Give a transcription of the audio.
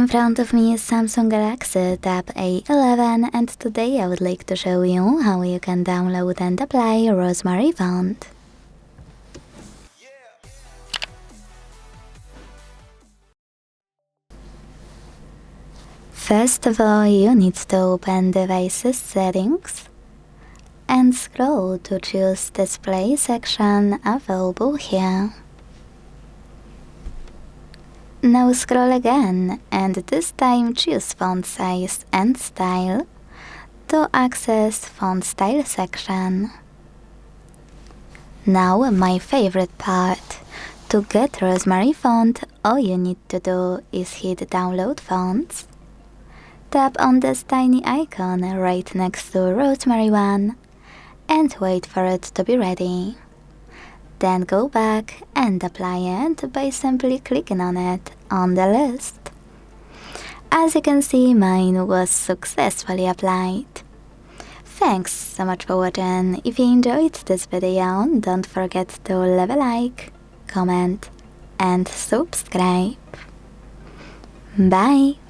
In front of me is Samsung Galaxy Tab A11 and today I would like to show you how you can download and apply Rosemary font. First of all, you need to open Devices Settings and scroll to choose Display section available here. Now scroll again and this time choose Font Size and Style to access Font Style section. Now my favorite part. To get Rosemary font, all you need to do is hit Download Fonts. Tap on this tiny icon right next to Rosemary one and wait for it to be ready. Then go back and apply it by simply clicking on it on the list. As you can see, mine was successfully applied. Thanks so much for watching. If you enjoyed this video, don't forget to leave a like, comment and subscribe. Bye!